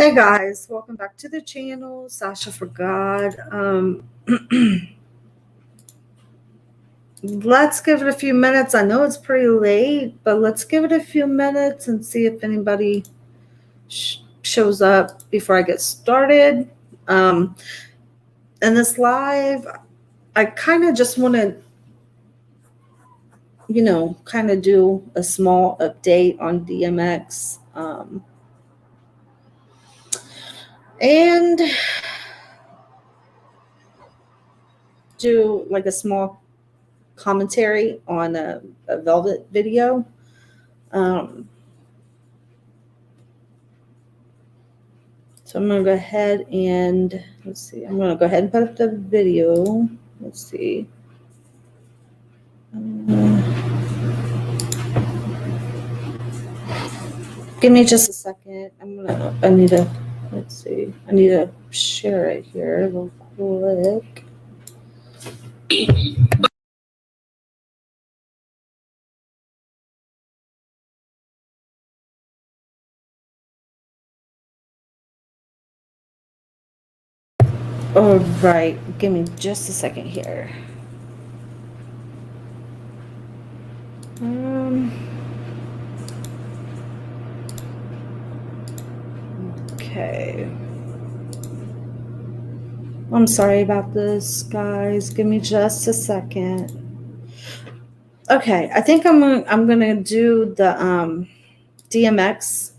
Hey guys, welcome back to the channel, Sasha for God. Let's give it a few minutes. I know it's pretty late, but let's give it a few minutes and see if anybody shows up before I get started. In this live, I kind of just want to, kind of do a small update on DMX. And do like a small commentary on a Velvet video. So I'm going to go ahead and let's see. I'm going to go ahead and put up the video. Let's see. Give me just a second. I need to share it here real quick. All right, give me just a second here. Okay. I'm sorry about this, guys. Give me just a second. Okay, I think I'm gonna do the DMX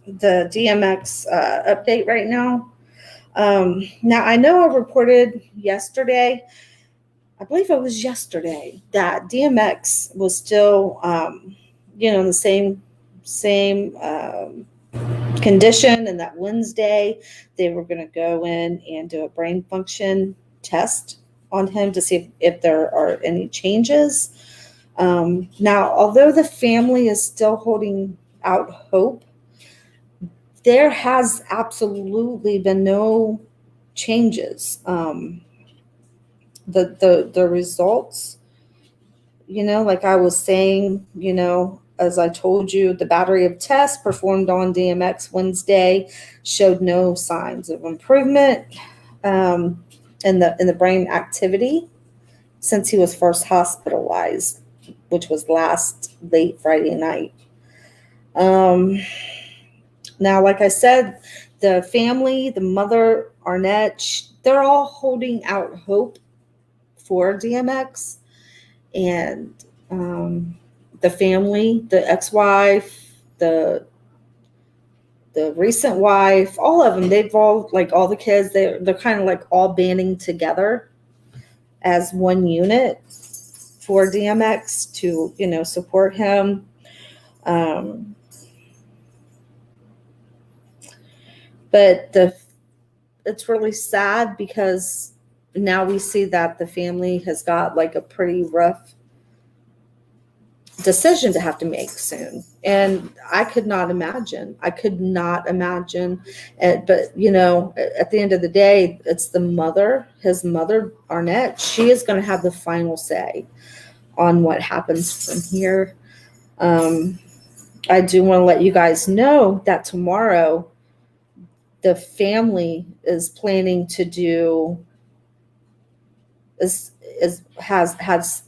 update right now. Now I know I reported yesterday, I believe it was yesterday, that DMX was still in the same condition, and that Wednesday they were going to go in and do a brain function test on him to see if there are any changes. Now, although the family is still holding out hope, there has absolutely been no changes. The results, like I was saying, as I told you, the battery of tests performed on DMX Wednesday showed no signs of improvement in the brain activity since he was first hospitalized, which was late Friday night. Now, like I said, the family, the mother, Arnett, they're all holding out hope for DMX, and the family, the ex-wife, the recent wife, all of them, they've all, like all the kids, they're kind of like all banding together as one unit for DMX to, support him. But it's really sad because now we see that the family has got like a pretty rough decision to have to make soon. And I could not imagine it. But, at the end of the day, it's the mother, his mother, Arnett. She is going to have the final say on what happens from here. I do want to let you guys know that tomorrow the family is planning to do has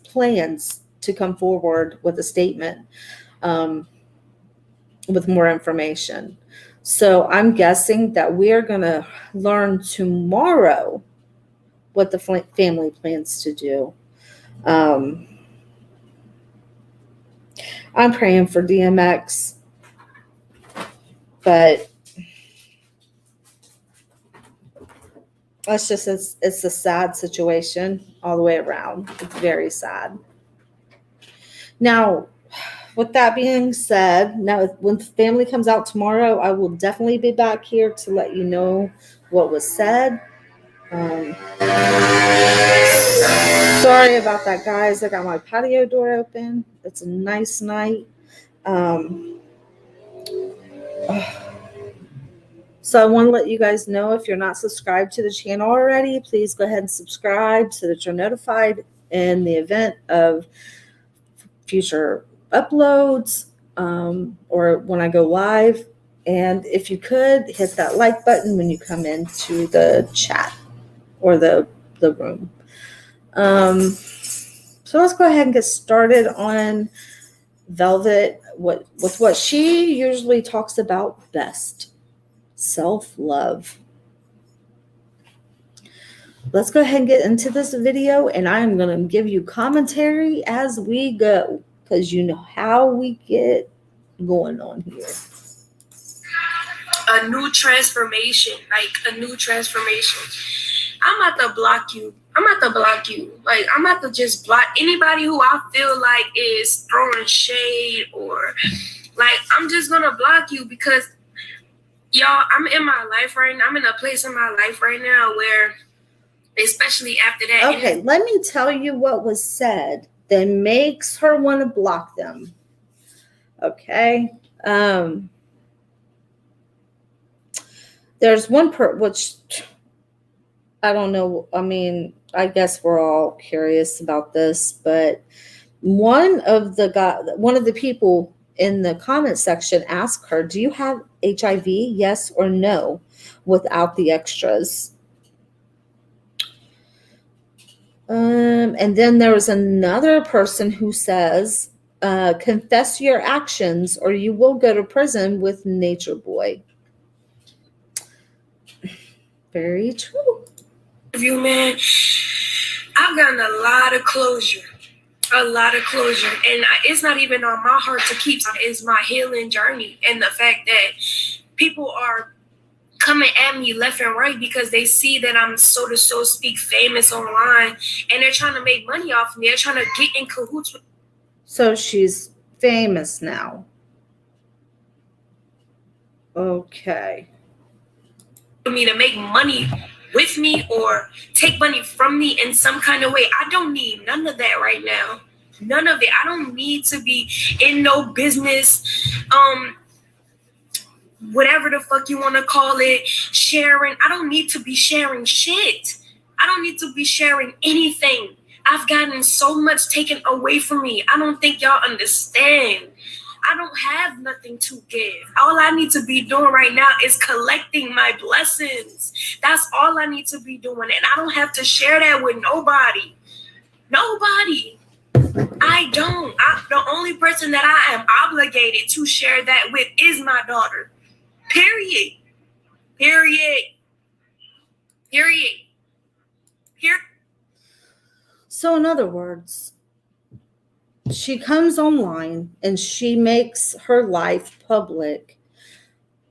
plans to come forward with a statement with more information. So I'm guessing that we're going to learn tomorrow what the family plans to do. I'm praying for DMX, but it's a sad situation all the way around. It's very sad. Now, with that being said, now when the family comes out tomorrow, I will definitely be back here to let you know what was said. Sorry about that, guys. I got my patio door open. It's a nice night. So I want to let you guys know, if you're not subscribed to the channel already, please go ahead and subscribe so that you're notified in the event of future uploads or when I go live. And if you could, hit that like button when you come into the chat or the room. So let's go ahead and get started on Velvet with what she usually talks about best, self-love. Let's go ahead and get into this video, and I'm going to give you commentary as we go, because you know how we get going on here. A new transformation, like a new transformation. I'm about to block you. Like, I'm about to just block anybody who I feel like is throwing shade, or like, I'm just gonna block you because y'all, I'm in my life right now. I'm in a place in my life right now where, especially after that. Okay, let me tell you what was said that makes her want to block them. Okay. There's one which I don't know. I mean, I guess we're all curious about this, but one of the people in the comment section asked her, "Do you have HIV? Yes or no?" without the extras. And then there was another person who says, "Confess your actions or you will go to prison with Nature Boy." Very true. You, man, I've gotten a lot of closure. And it's not even on my heart to keep. It's my healing journey, and the fact that people are coming at me left and right because they see that I'm so to speak famous online, and they're trying to make money off me. They're trying to get in cahoots with. So she's famous now. Okay. Me to make money with me or take money from me in some kind of way. I don't need none of that right now. None of it. I don't need to be in no business, whatever the fuck you want to call it, sharing. I don't need to be sharing shit. I don't need to be sharing anything. I've gotten so much taken away from me. I don't think y'all understand. I don't have nothing to give. All I need to be doing right now is collecting my blessings. That's all I need to be doing. And I don't have to share that with nobody. Nobody. I don't. The only person that I am obligated to share that with is my daughter. Period. So in other words, she comes online and she makes her life public,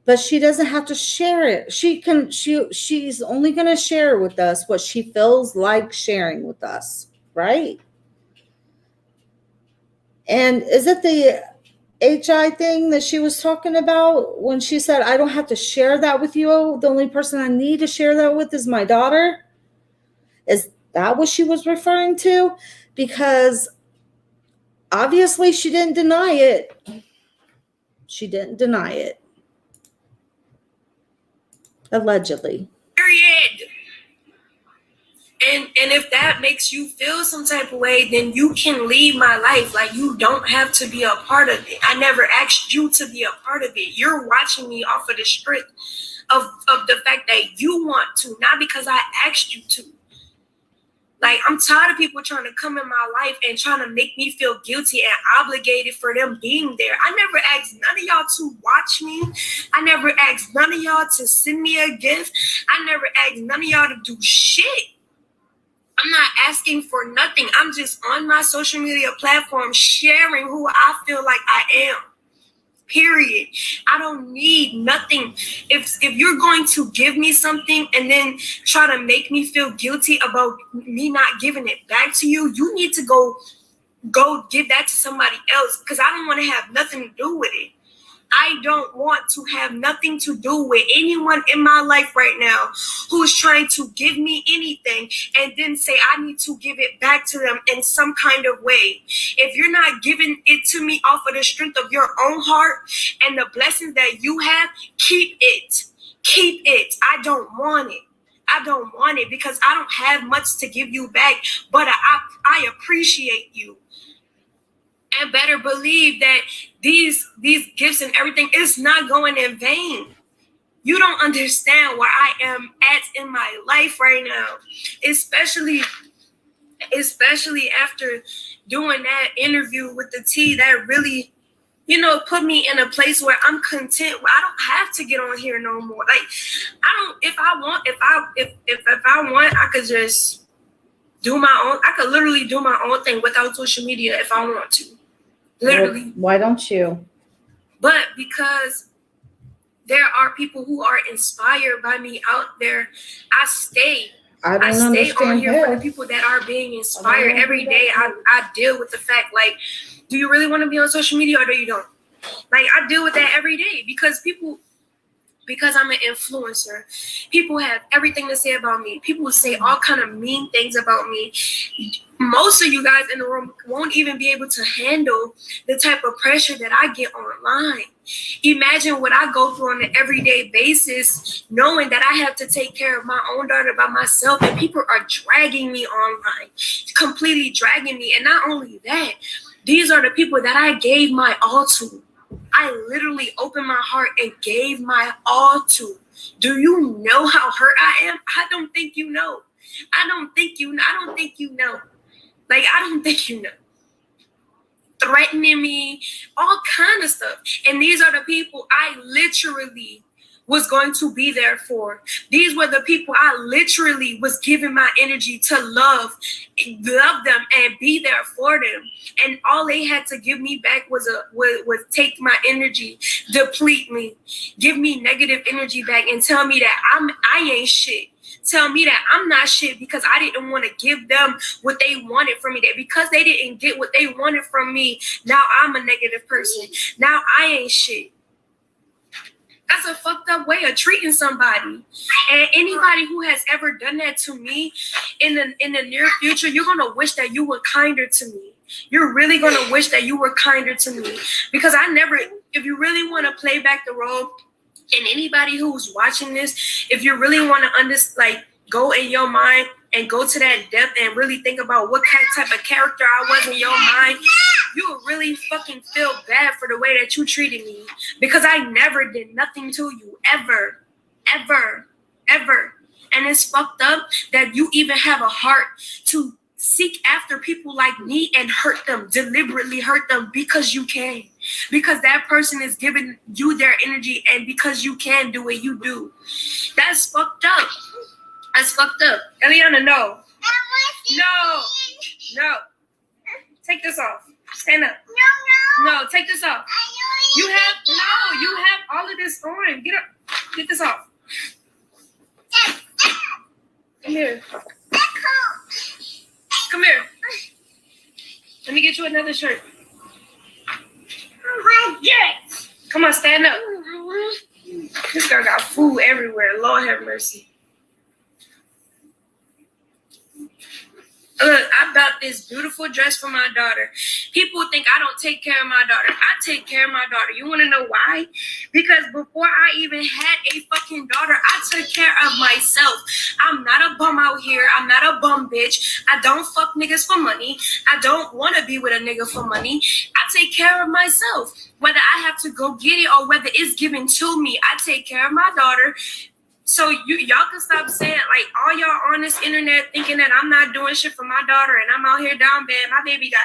but she doesn't have to share it. She's only going to share with us what she feels like sharing with us, right? And is it the HI thing that she was talking about when she said, "I don't have to share that with you. The only person I need to share that with is my daughter"? Is that what she was referring to? Because obviously she didn't deny it. Allegedly. Period. And if that makes you feel some type of way, then you can leave my life. Like, you don't have to be a part of it. I never asked you to be a part of it. You're watching me off of the strength of the fact that you want to, not because I asked you to. Like, I'm tired of people trying to come in my life and trying to make me feel guilty and obligated for them being there. I never asked none of y'all to watch me. I never asked none of y'all to send me a gift. I never asked none of y'all to do shit. I'm not asking for nothing. I'm just on my social media platform sharing who I feel like I am. Period. I don't need nothing. If you're going to give me something and then try to make me feel guilty about me not giving it back to you, you need to go give that to somebody else, because I don't want to have nothing to do with it. I don't want to have nothing to do with anyone in my life right now who's trying to give me anything and then say I need to give it back to them in some kind of way. If you're not giving it to me off of the strength of your own heart and the blessings that you have, keep it. Keep it. I don't want it. I don't want it because I don't have much to give you back, but I appreciate you. And better believe that these gifts and everything is not going in vain. You don't understand where I am at in my life right now, especially after doing that interview with the T. That really, put me in a place where I'm content. I don't have to get on here no more. Like, I don't. If I want, I could just do my own. I could literally do my own thing without social media if I want to. Literally. Well, why don't you? But because there are people who are inspired by me out there, I stay on here for the people that are being inspired every day. I deal with the fact, like, do you really want to be on social media or do you don't? Like, I deal with that every day because I'm an influencer, people have everything to say about me. People say all kind of mean things about me. Most of you guys in the room won't even be able to handle the type of pressure that I get online. Imagine what I go through on an everyday basis, knowing that I have to take care of my own daughter by myself, and people are dragging me online, completely dragging me. And not only that, these are the people that I gave my all to. I literally opened my heart and gave my all to. Do you know how hurt I am? I don't think you know. I don't think you know. Like, I don't think you know. Threatening me, all kind of stuff. And these are the people I literally was going to be there for. These were the people I literally was giving my energy to love them and be there for them. And all they had to give me back was take my energy, deplete me, give me negative energy back, and tell me that I ain't shit. Tell me that I'm not shit because I didn't want to give them what they wanted from me. That because they didn't get what they wanted from me, now I'm a negative person. Now I ain't shit. That's a fucked up way of treating somebody. And anybody who has ever done that to me in the near future, you're going to wish that you were kinder to me. You're really going to wish that you were kinder to me. Because if you really want to play back the role, and anybody who's watching this, if you really want to go in your mind and go to that depth and really think about what type of character I was in your mind, you will really fucking feel bad for the way that you treated me. Because I never did nothing to you, ever, ever, ever. And it's fucked up that you even have a heart to seek after people like me and hurt them, deliberately hurt them because you can. Because that person is giving you their energy, and because you can do it, you do. That's fucked up. That's fucked up. Eliana, no. No. Take this off. Stand up. No, take this off. You have all of this on. Get up. Get this off. Come here. Come here. Let me get you another shirt. Yes. Come on, stand up. This girl got food everywhere. Lord have mercy. Look, I bought this beautiful dress for my daughter. People think I don't take care of my daughter. I take care of my daughter. You want to know why? Because before I even had a fucking daughter, I took care of myself. I'm not a bum out here. I'm not a bum bitch. I don't fuck niggas for money. I don't want to be with a nigga for money. I take care of myself. Whether I have to go get it or whether it's given to me, I take care of my daughter. So y'all can stop saying, like, all y'all on this internet thinking that I'm not doing shit for my daughter and I'm out here down bad. My baby got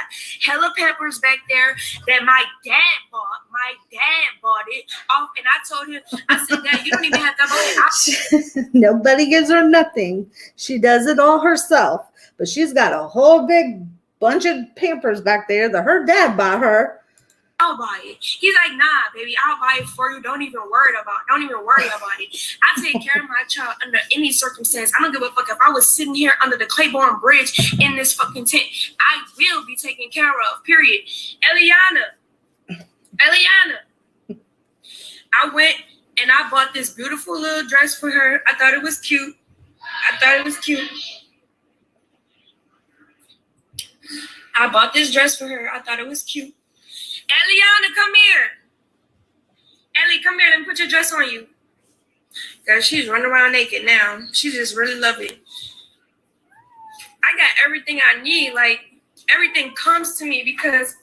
hella Pampers back there that my dad bought. My dad bought it off, and I told him, I said, Dad, you don't even have to buy it. Nobody gives her nothing. She does it all herself. But she's got a whole big bunch of Pampers back there that her dad bought her. I'll buy it. He's like, nah, baby, I'll buy it for you. Don't even worry about it. I take care of my child under any circumstance. I don't give a fuck if I was sitting here under the Claiborne Bridge in this fucking tent. I will be taken care of, period. Eliana. I went and I bought this beautiful little dress for her. I thought it was cute. I bought this dress for her. I thought it was cute. Eliana, come here. Ellie, come here. Let me put your dress on you. Girl, she's running around naked now. She just really love it. I got everything I need. Like, everything comes to me because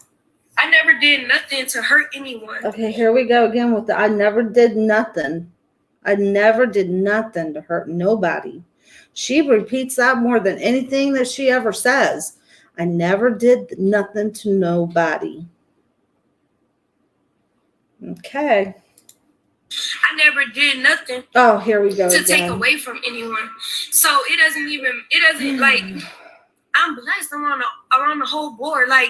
I never did nothing to hurt anyone. Okay, here we go again with the I never did nothing. I never did nothing to hurt nobody. She repeats that more than anything that she ever says. I never did nothing to nobody. Okay. I never did nothing. Oh, here we go to again. Take away from anyone. So it doesn't like, I'm blessed. I'm around the whole board. Like,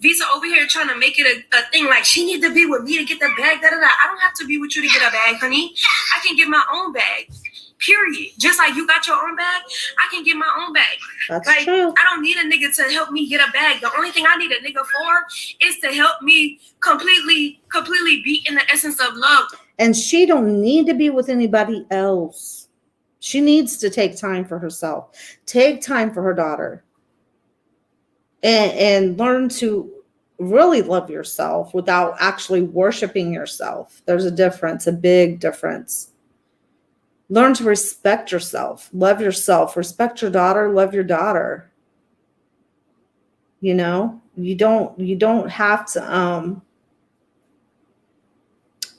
Visa over here trying to make it a thing. Like, she need to be with me to get the bag. Da, da, da. I don't have to be with you to get a bag, honey. I can get my own bag. Period. Just like you got your own bag, I can get my own bag. That's like, true. I don't need a nigga to help me get a bag. The only thing I need a nigga for is to help me completely be in the essence of love. And she don't need to be with anybody else. She needs to take time for herself. Take time for her daughter. And learn to really love yourself without actually worshiping yourself. There's a difference, a big difference. Learn to respect yourself, love yourself, respect your daughter, love your daughter. You know, you don't have to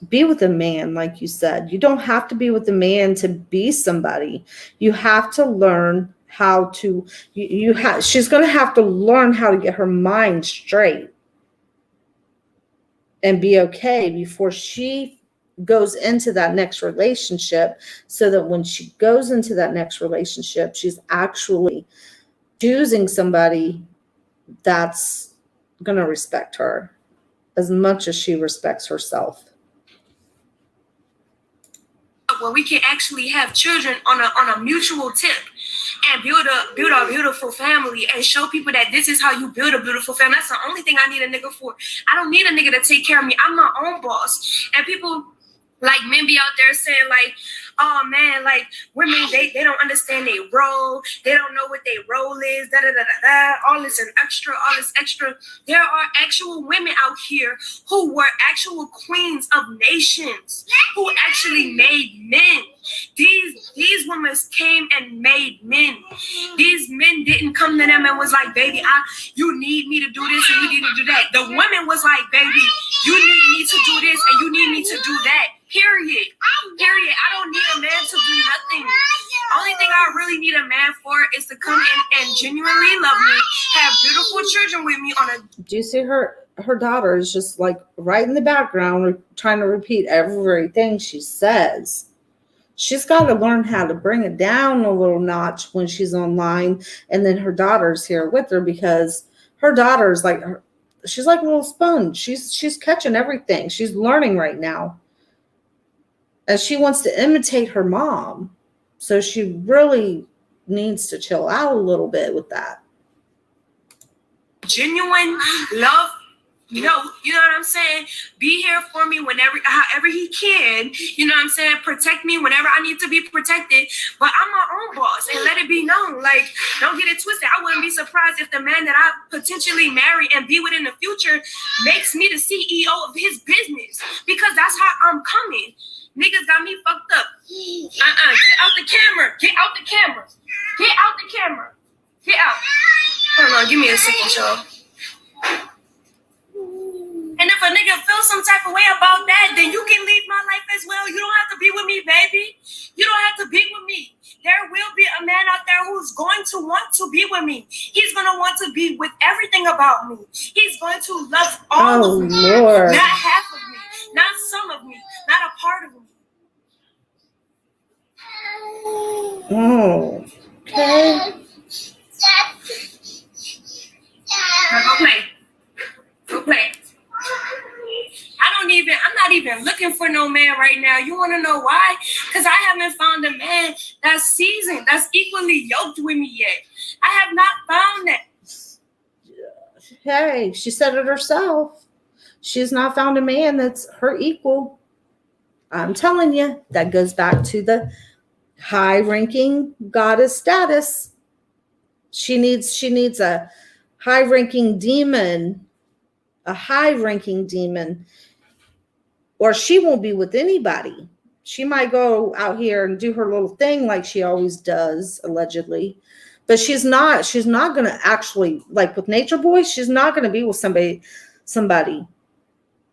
be with a man, like you said. You don't have to be with a man to be somebody. You have to learn how to, she's going to have to learn how to get her mind straight and be okay before she goes into that next relationship, so that when she goes into that next relationship, she's actually choosing somebody that's going to respect her as much as she respects herself. Where we can actually have children on a mutual tip and build a beautiful family and show people that this is how you build a beautiful family. That's the only thing I need a nigga for. I don't need a nigga to take care of me. I'm my own boss. And people like men be out there saying like, oh man, like women, they don't understand their role. They don't know what their role is. Da da da da da. All this extra. There are actual women out here who were actual queens of nations, who actually made men. These women came and made men. These men didn't come to them and was like, baby, you need me to do this and you need to do that. The women was like, baby, you need me to do this and you need me to do that. Period. I don't need a man to do nothing. Only thing I really need a man for is to come in and genuinely love me, have beautiful children with me on a. Do you see her daughter is just like right in the background trying to repeat everything she says. She's got to learn how to bring it down a little notch when she's online, and then her daughter's here with her, because her daughter's like she's like a little sponge. She's catching everything. She's learning right now. And she wants to imitate her mom. So she really needs to chill out a little bit with that. Genuine love. You know what I'm saying? Be here for me however he can. You know what I'm saying? Protect me whenever I need to be protected. But I'm my own boss, and let it be known. Like, don't get it twisted. I wouldn't be surprised if the man that I potentially marry and be with in the future makes me the CEO of his business, because that's how I'm coming. Niggas got me fucked up. Get out the camera. Get out the camera. Get out the camera. Get out. Hold on, give me a second, y'all. And if a nigga feels some type of way about that, then you can leave my life as well. You don't have to be with me, baby. You don't have to be with me. There will be a man out there who's going to want to be with me. He's going to want to be with everything about me. He's going to love all of me. Lord. Not half of me. Not some of me. Not a part of me. Oh, okay. Now go play. Go play. I'm not even looking for no man right now. You want to know why? Because I haven't found a man that's seasoned, that's equally yoked with me yet. I have not found that. Hey, she said it herself. She's not found a man that's her equal. I'm telling you, that goes back to the high-ranking goddess status. She needs a high-ranking demon, or she won't be with anybody. She might go out here and do her little thing like she always does, allegedly, but she's not going to actually, like with Nature Boy, she's not going to be with somebody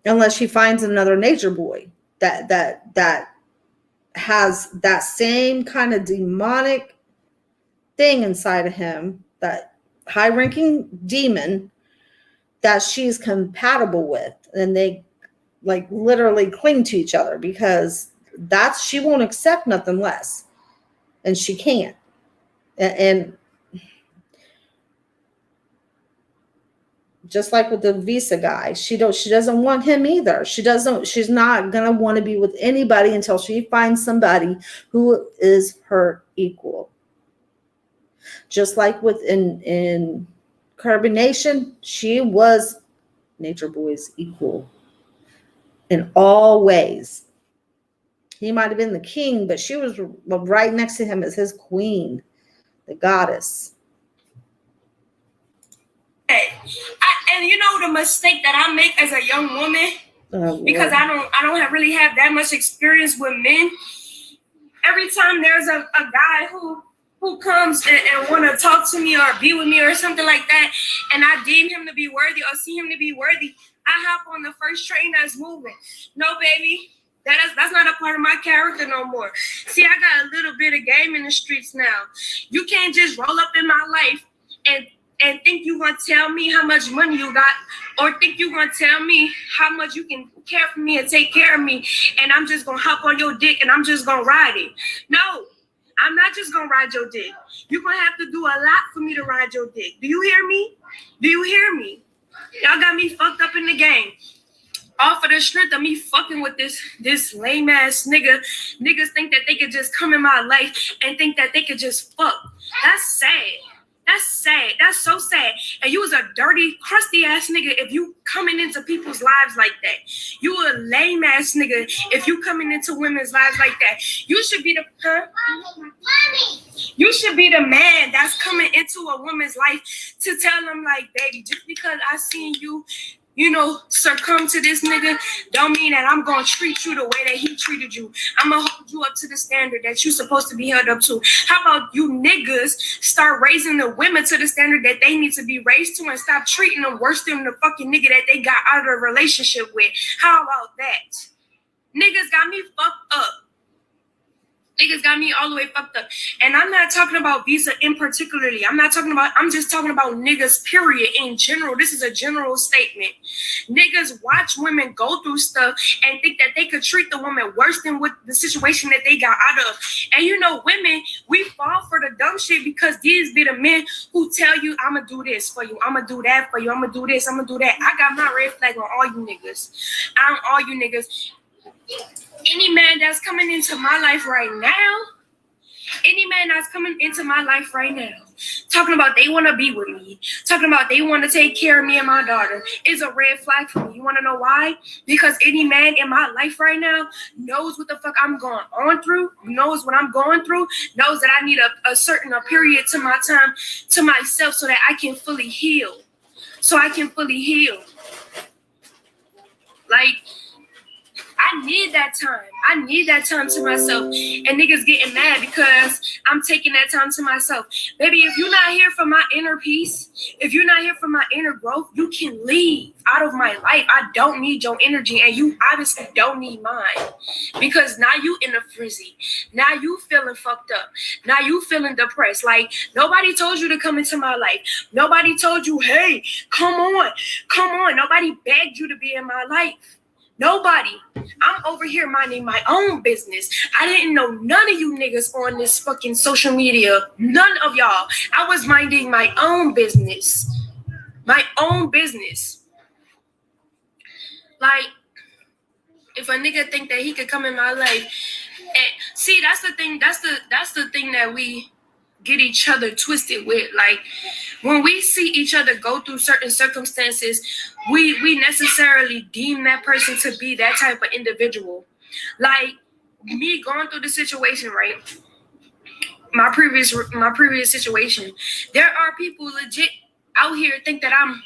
unless she finds another nature boy that has that same kind of demonic thing inside of him, that high-ranking demon that she's compatible with, and they like literally cling to each other, because she won't accept nothing less, and she can't. And just like with the visa guy, she doesn't want him either. She's not gonna want to be with anybody until she finds somebody who is her equal. Just like in Carbonation, she was Nature Boy's equal in all ways. He might have been the king, but she was right next to him as his queen, the goddess. And you know the mistake that I make as a young woman, because I don't really have that much experience with men. Every time there's a guy who comes and want to talk to me or be with me or something like that, and I deem him to be worthy or see him to be worthy, I hop on the first train that's moving. No, baby, that's not a part of my character no more. See, I got a little bit of game in the streets now. You can't just roll up in my life and think you're going to tell me how much money you got, or think you're going to tell me how much you can care for me and take care of me, and I'm just going to hop on your dick and I'm just going to ride it. No, I'm not just going to ride your dick. You're going to have to do a lot for me to ride your dick. Do you hear me? Do you hear me? Y'all got me fucked up in the game. All for the strength of me fucking with this lame ass nigga. Niggas think that they could just come in my life and think that they could just fuck. That's sad. That's sad. That's so sad. And you was a dirty, crusty ass nigga if you coming into people's lives like that. You a lame ass nigga if you coming into women's lives like that. You should be You should be the man that's coming into a woman's life to tell them, like, baby, just because I seen you know, succumb to this nigga, don't mean that I'm going to treat you the way that he treated you. I'm going to hold you up to the standard that you're supposed to be held up to. How about you niggas start raising the women to the standard that they need to be raised to, and stop treating them worse than the fucking nigga that they got out of a relationship with? How about that? Niggas got me fucked up. Niggas got me all the way fucked up. And I'm not talking about Visa in particularly. I'm just talking about niggas, period, in general. This is a general statement. Niggas watch women go through stuff and think that they could treat the woman worse than what the situation that they got out of. And you know, women, we fall for the dumb shit because these be the men who tell you, I'm going to do this for you. I'm going to do that for you. I'm going to do this. I'm going to do that. I got my red flag on all you niggas. Any man that's coming into my life right now, talking about they want to be with me, talking about they want to take care of me and my daughter, is a red flag for me. You want to know why? Because any man in my life right now knows what the fuck I'm going on through, knows what I'm going through, knows that I need a certain period to my time, to myself, so that I can fully heal. Like, I need that time. I need that time to myself. And niggas getting mad because I'm taking that time to myself. Baby, if you're not here for my inner peace, if you're not here for my inner growth, you can leave out of my life. I don't need your energy, and you obviously don't need mine. Because now you in a frizzy. Now you feeling fucked up. Now you feeling depressed. Like, nobody told you to come into my life. Nobody told you, hey, come on. Nobody begged you to be in my life. Nobody. I'm over here minding my own business. I didn't know none of you niggas on this fucking social media. None of y'all. I was minding my own business. My own business. Like, if a nigga think that he could come in my life, and see, that's the thing. That's the thing that we get each other twisted with. Like, when we see each other go through certain circumstances, we necessarily deem that person to be that type of individual. Like, me going through the situation, right? My previous situation, there are people legit out here think that I'm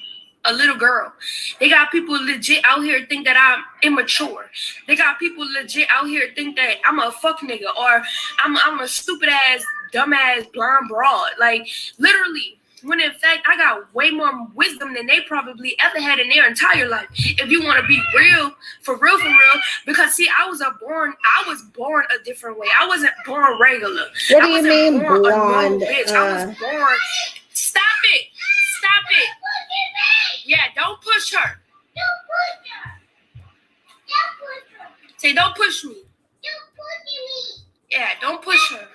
a little girl. They got people legit out here think that I'm immature. They got people legit out here think that I'm a fuck nigga, or I'm a stupid ass, dumb ass, blonde broad. Like, literally, When in fact, I got way more wisdom than they probably ever had in their entire life. If you want to be real, for real, because see, I was born a different way. I wasn't born regular. What do you mean born blonde? a normal bitch. I was born. Stop it! Yeah, don't push her. Say, don't push me. Yeah, don't push her.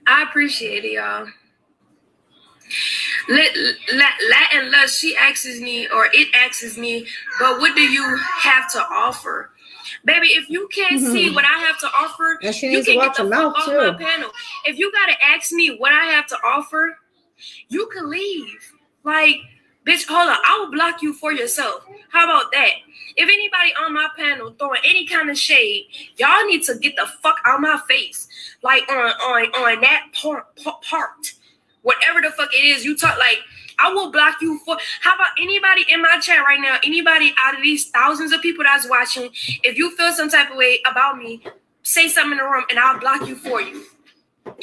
I appreciate it, y'all. Latin Lust, she asks me, or it asks me, but what do you have to offer? Baby, if you can't see what I have to offer, you can get the fuck off my panel. If you gotta ask me what I have to offer, you can leave. Like, bitch, hold on, I will block you for yourself. How about that? If anybody on my panel throwing any kind of shade, y'all need to get the fuck out of my face. Like on that part. Whatever the fuck it is, you talk like, I will block you for. How about anybody in my chat right now? Anybody out of these thousands of people that's watching, if you feel some type of way about me, say something in the room and I'll block you for you.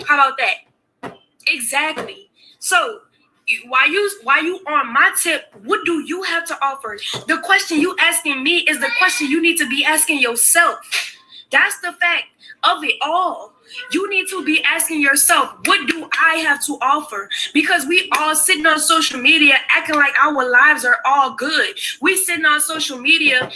How about that? Exactly. So why you on my tip, what do you have to offer? The question you asking me is the question you need to be asking yourself. That's the fact of it all. You need to be asking yourself, what do I have to offer? Because we all sitting on social media acting like our lives are all good. We sitting on social media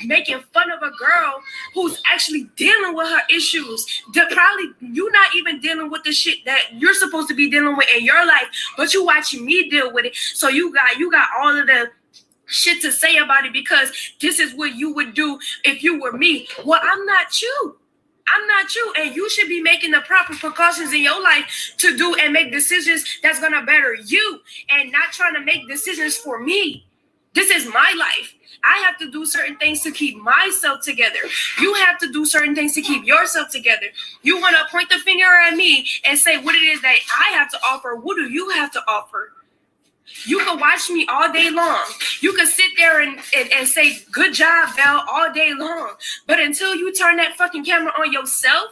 making fun of a girl who's actually dealing with her issues. Probably you're not even dealing with the shit that you're supposed to be dealing with in your life, but you watching me deal with it. So you got all of the shit to say about it because this is what you would do if you were me. Well, I'm not you. And you should be making the proper precautions in your life to do and make decisions that's gonna better you and not trying to make decisions for me. This is my life. I have to do certain things to keep myself together. You have to do certain things to keep yourself together. You want to point the finger at me and say what it is that I have to offer. What do you have to offer? You can watch me all day long. You can sit there and say, good job, Belle, all day long. But until you turn that fucking camera on yourself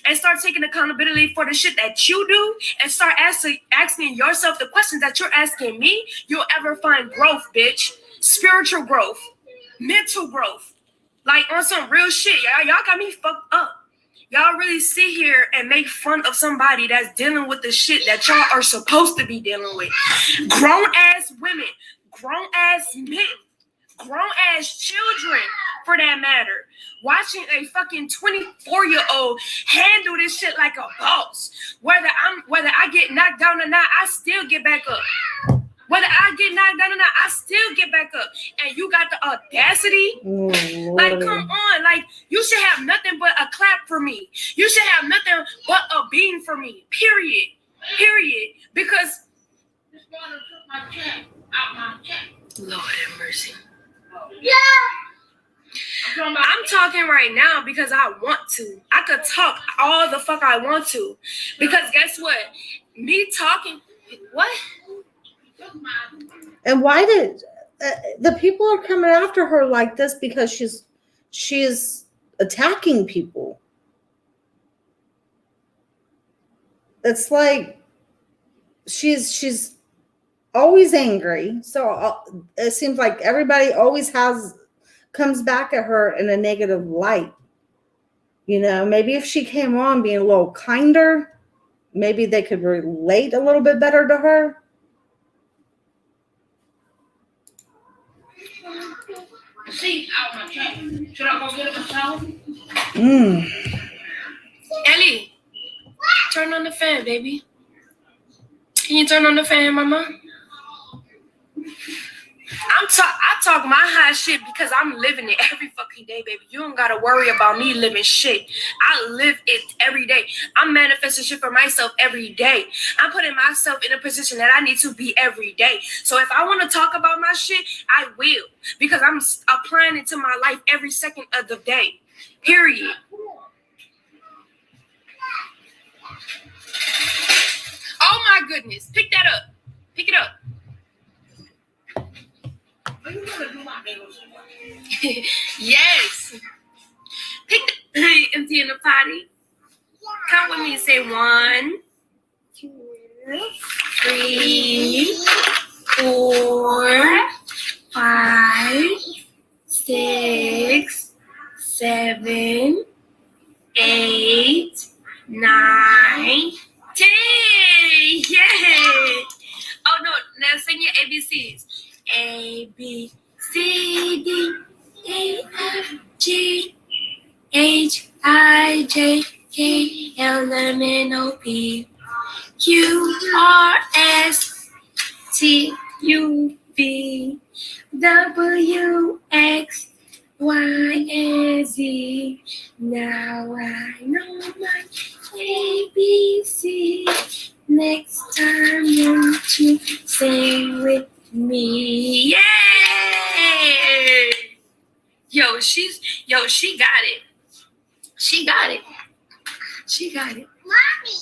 and start taking accountability for the shit that you do and start asking yourself the questions that you're asking me, you'll ever find growth, bitch. Spiritual growth, mental growth. Like on some real shit. Y'all got me fucked up. Y'all really sit here and make fun of somebody that's dealing with the shit that y'all are supposed to be dealing with. Grown ass women, grown ass men, grown ass children, for that matter. Watching a fucking 24-year-old handle this shit like a boss. Whether I get knocked down or not, I still get back up. Whether I get knocked down or not, I still get back up. And you got the audacity? Like, come on. Like, you should have nothing but a clap for me. You should have nothing but a beam for me. Period. Because this water took my check out my check. Lord have mercy. Yeah. I'm talking right now because I want to. I could talk all the fuck I want to. Because guess what? Me talking... What? And why did the people are coming after her like this? Because she's attacking people. It's like she's always angry. So it seems like everybody always comes back at her in a negative light. You know, maybe if she came on being a little kinder, maybe they could relate a little bit better to her. See, out my check. Should I go get a towel? Ellie, turn on the fan, baby. Can you turn on the fan, mama? I talk my high shit because I'm living it every fucking day, baby. You don't gotta worry about me living shit. I live it every day. I'm manifesting shit for myself every day. I'm putting myself in a position that I need to be every day. So if I want to talk about my shit, I will. Because I'm applying it to my life every second of the day. Period. Oh my goodness. Pick that up. Pick it up. Are you gonna do my bagels? Yes. Pick the empty in the potty. Count with me. Say 1, 2, 3, 4, 5, 6, 7, 8, 9, 10. Yay! Oh no, now sing your ABCs. A, B, C, D, E, F, G, H, I, J, K, L, M, N, O, P, Q, R, S, T, U, V, W, X, Y, and Z. Now I know my ABC. Next time, won't you sing with me? Yay! She got it. She got it. She got it. Mommy.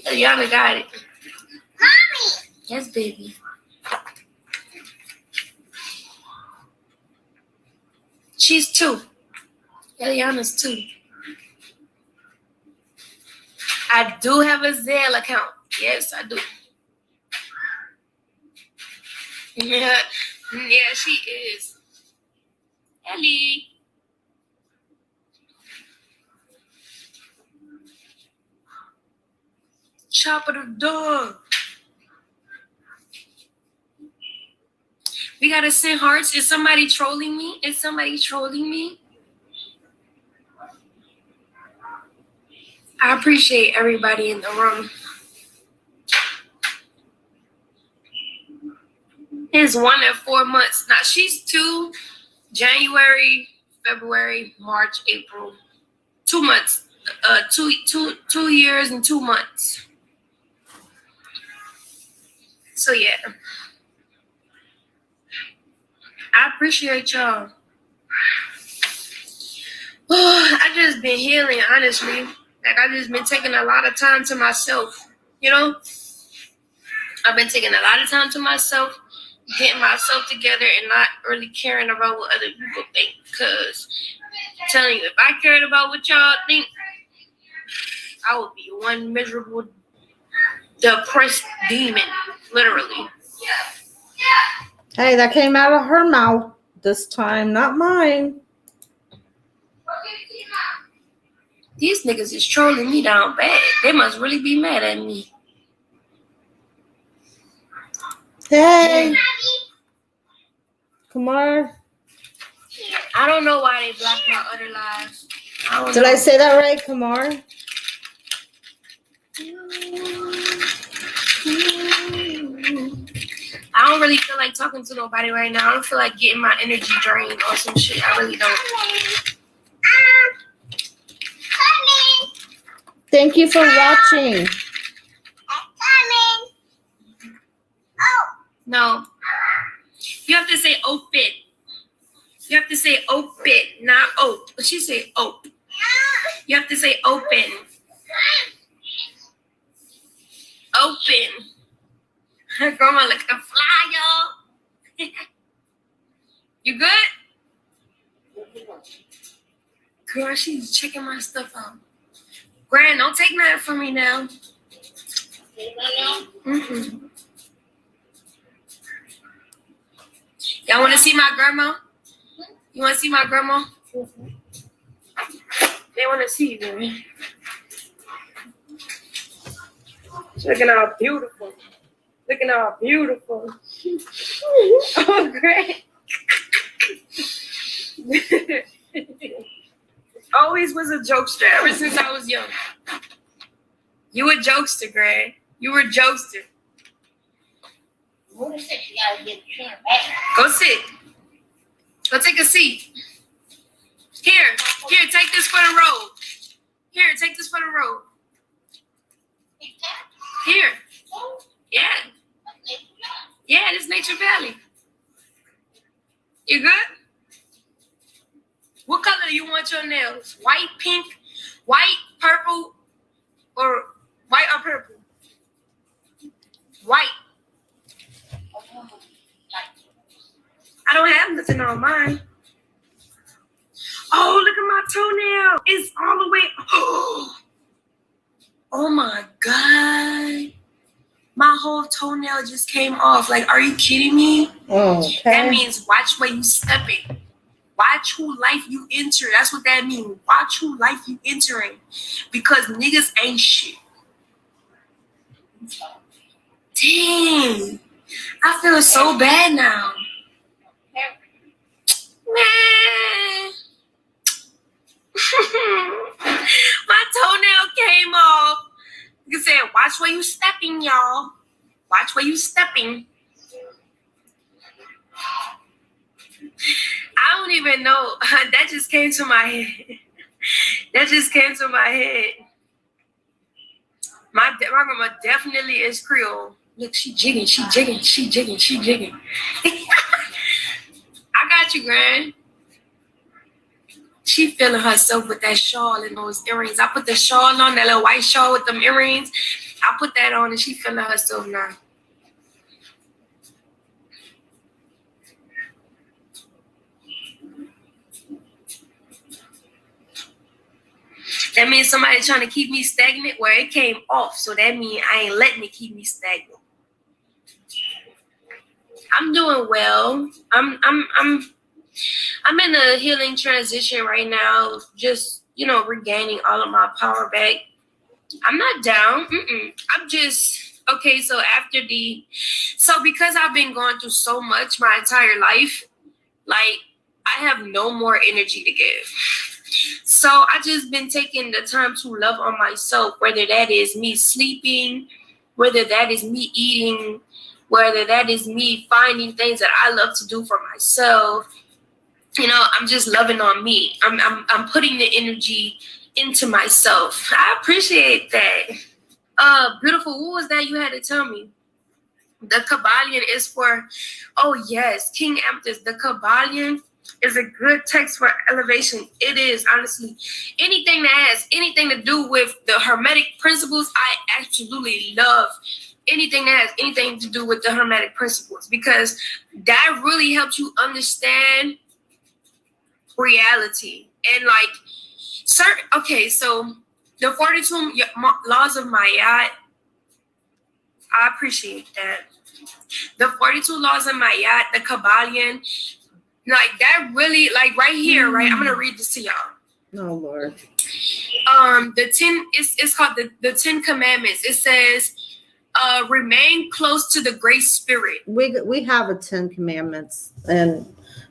Yana got it. Mommy. Yes, baby. She's 2. Eliana's 2. I do have a Zelle account. Yes, I do. Yeah, she is. Ellie. Chop of the dog. We gotta send hearts. Is somebody trolling me? Is somebody trolling me? I appreciate everybody in the room. It's 1 and 4 months. Now she's 2, January, February, March, April. 2 months. 2 years and 2 months. So yeah. I appreciate y'all. I just been healing, honestly. Like, I just been taking a lot of time to myself, you know? I've been taking a lot of time to myself, getting myself together and not really caring about what other people think. Because I'm telling you, if I cared about what y'all think, I would be one miserable, depressed demon, literally. Hey, that came out of her mouth this time, not mine. These niggas is trolling me down bad. They must really be mad at me. Hey. Kumar. I don't know why they blocked my other lives. Did I say that right, Kumar? I don't really feel like talking to nobody right now. I don't feel like getting my energy drained or some shit. I really don't. Thank you for watching. No. You have to say open. You have to say open, not ope. But she say ope. You have to say open. Open. Her grandma like a fly, y'all. You good? Girl, she's checking my stuff out. Gran, don't take nothing from me now. Mm-hmm. Y'all want to see my grandma? You want to see my grandma? They want to see you, baby. Looking all beautiful. Looking all beautiful. Oh, great. Always was a jokester ever since I was young. You a jokester, Greg. You were a jokester. Go sit. Go take a seat. Here, take this for the road. Here, take this for the road. Here. Yeah. Yeah, this Nature Valley. You good? What color do you want your nails? White, pink, white, purple, or white or purple? White. I don't have nothing on mine. Oh, look at my toenail is all the way. Oh my God. My whole toenail just came off. Like, are you kidding me? Okay. That means watch where you stepping. Watch who life you enter. That's what that means. Watch who life you entering. Because niggas ain't shit. Dang. I feel so bad now. Man. My toenail came off. You said, watch where you stepping, y'all. Watch where you stepping. I don't even know. That just came to my head. That just came to my head. My grandma definitely is Creole. Look, she jigging, she jigging, she jigging, she jigging. I got you, Gran. She feeling herself with that shawl and those earrings. I put the shawl on, that little white shawl with them earrings. I put that on and she feeling herself now. That means somebody trying to keep me stagnant. Where it came off, so that means I ain't letting it keep me stagnant. I'm doing well. I'm in a healing transition right now. Just regaining all of my power back. I'm not down. I'm just okay. So because I've been going through so much my entire life, like I have no more energy to give. So I just been taking the time to love on myself, whether that is me sleeping, whether that is me eating, whether that is me finding things that I love to do for myself. I'm just loving on me. I'm putting the energy into myself. I appreciate that. Beautiful. What was that you had to tell me? The Kabbalion is for, oh yes, King Amethyst. The Kabbalion is a good text for elevation. It is, honestly. Anything that has anything to do with the Hermetic principles, I absolutely love anything that has anything to do with the Hermetic principles, because that really helps you understand reality. And so the 42 laws of Ma'at, I appreciate that. The 42 laws of Ma'at, the Kabbalion, like that really, like right here, right? I'm gonna read this to y'all. Oh Lord. The 10, it's called the 10 Commandments. It says, remain close to the Great Spirit. We have a 10 Commandments, and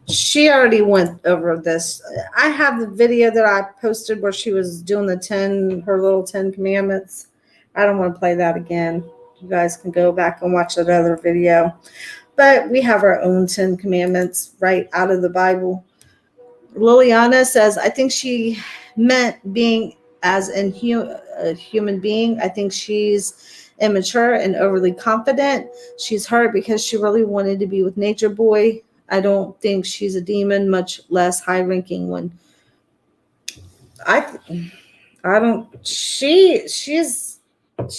she already went over this. I have the video that I posted where she was doing her little 10 Commandments. I don't want to play that again. You guys can go back and watch that other video. But we have our own 10 Commandments right out of the Bible. Liliana says, I think she meant being as a human being. I think she's immature and overly confident. She's hurt because she really wanted to be with Nature Boy. I don't think she's a demon, much less high-ranking one. I don't. She's got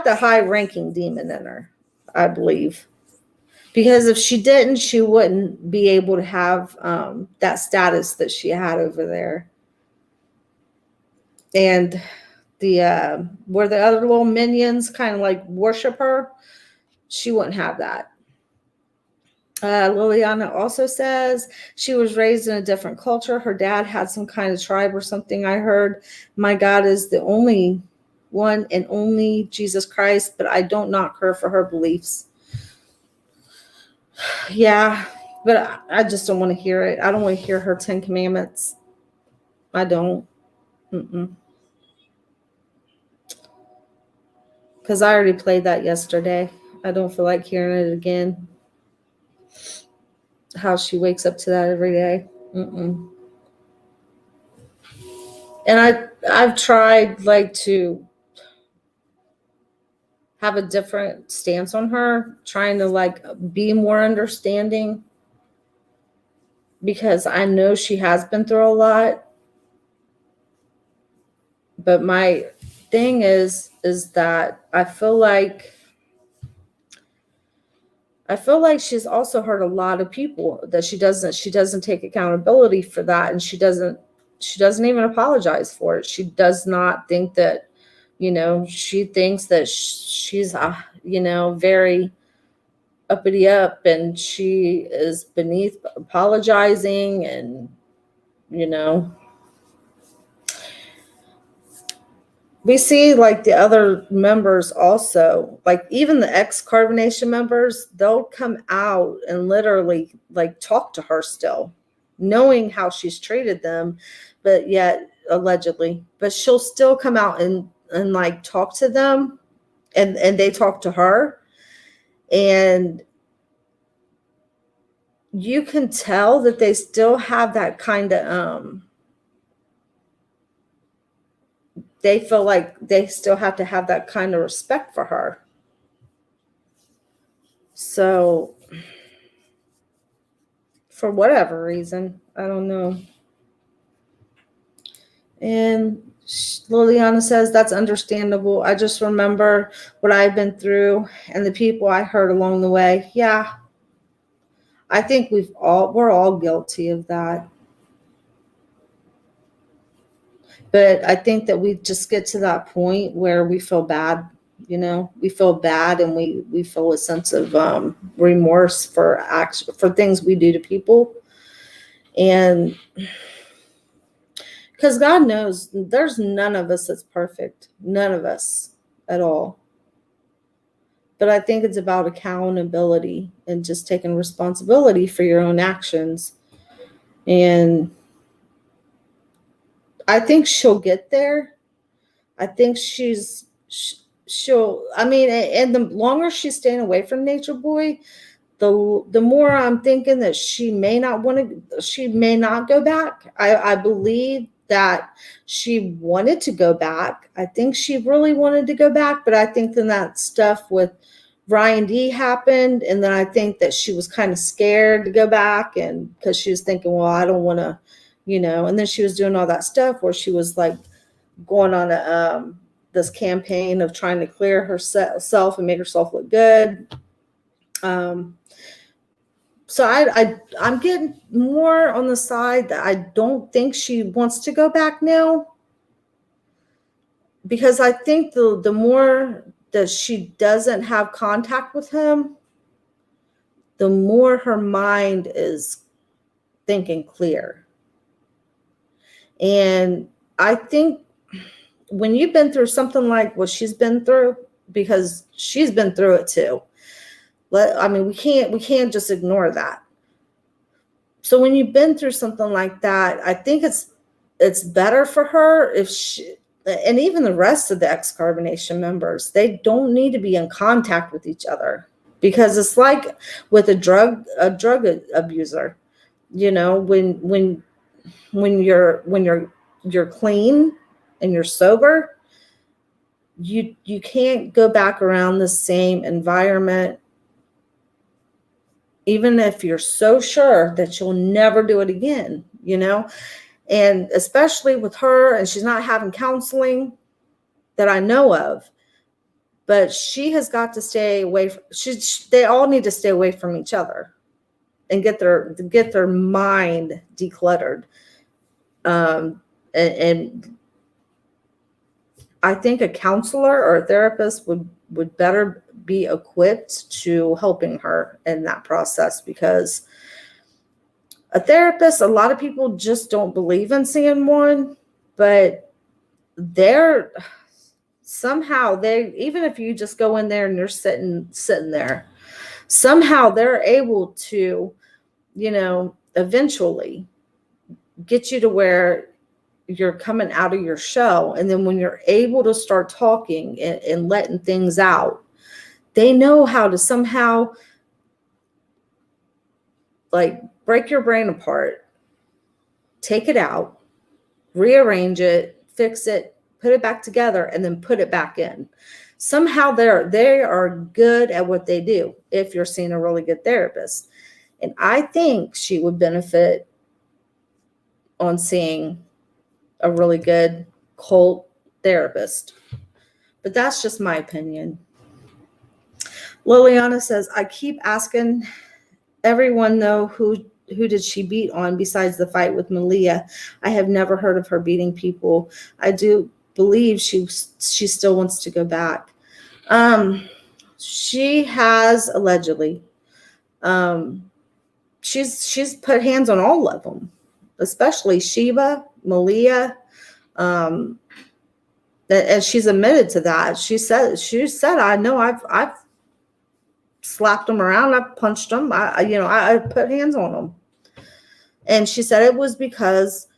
the high-ranking demon in her, I believe. Because if she didn't, she wouldn't be able to have that status that she had over there. And where the other little minions kind of like worship her, she wouldn't have that. Liliana also says she was raised in a different culture. Her dad had some kind of tribe or something, I heard. My God is the only one and only Jesus Christ, but I don't knock her for her beliefs. Yeah, but I just don't want to hear it. I don't want to hear her 10 Commandments. I don't. Because I already played that yesterday. I don't feel like hearing it again. How she wakes up to that every day. And I've tried to have a different stance on her, trying to be more understanding, because I know she has been through a lot. But my thing is that I feel like I feel like she's also hurt a lot of people, that she doesn't take accountability for that, and she doesn't even apologize for it. She does not think that, she thinks that she's very uppity up, and she is beneath apologizing, and we see like the other members also, like even the ex-carbonation members, they'll come out and literally like talk to her still, knowing how she's treated them, but yet allegedly, but she'll still come out and like talk to them, and they talk to her, and you can tell that they still have that kind of they feel like they still have to have that kind of respect for her. So for whatever reason, I don't know. And Liliana says that's understandable. I just remember what I've been through and the people I hurt along the way. Yeah. I think we're all guilty of that. But I think that we just get to that point where we feel bad, we feel bad, and we feel a sense of remorse for things we do to people. And because God knows there's none of us that's perfect, none of us at all. But I think it's about accountability and just taking responsibility for your own actions. And I think she'll get there. I think and the longer she's staying away from Nature Boy, the more I'm thinking that she may not go back. I believe that she wanted to go back. I think she really wanted to go back, but I think then that stuff with Ryan D happened, and then I think that she was kind of scared to go back, and because she was thinking, well, I don't want to, and then she was doing all that stuff where she was like going on this campaign of trying to clear herself and make herself look good. So I'm getting more on the side that I don't think she wants to go back now, because I think the more that she doesn't have contact with him, the more her mind is thinking clear. And I think when you've been through something like what she's been through, because she's been through it too, we can't just ignore that. So when you've been through something like that, I think it's better for her if she, and even the rest of the ex-carbonation members, they don't need to be in contact with each other, because it's like with a drug abuser, when you're clean and you're sober, you can't go back around the same environment, even if you're so sure that you'll never do it again, and especially with her, and she's not having counseling that I know of, but she has got to stay away they all need to stay away from each other and get their mind decluttered. And I think a counselor or a therapist would better be equipped to helping her in that process, because a therapist, a lot of people just don't believe in seeing one, but even if you just go in there and you're sitting there, somehow they're able to, eventually get you to where you're coming out of your shell. And then when you're able to start talking and letting things out, they know how to somehow like break your brain apart, take it out, rearrange it, fix it, put it back together, and then put it back in. Somehow they are good at what they do if you're seeing a really good therapist. And I think she would benefit on seeing a really good cult therapist. But that's just my opinion. Liliana says, I keep asking everyone though, who did she beat on besides the fight with Malia? I have never heard of her beating people. I do believe she still wants to go back. She has allegedly. She's put hands on all of them, especially Sheba, Malia. And she's admitted to that. She said, I know I've slapped them around. I've punched them. I put hands on them. And she said it was because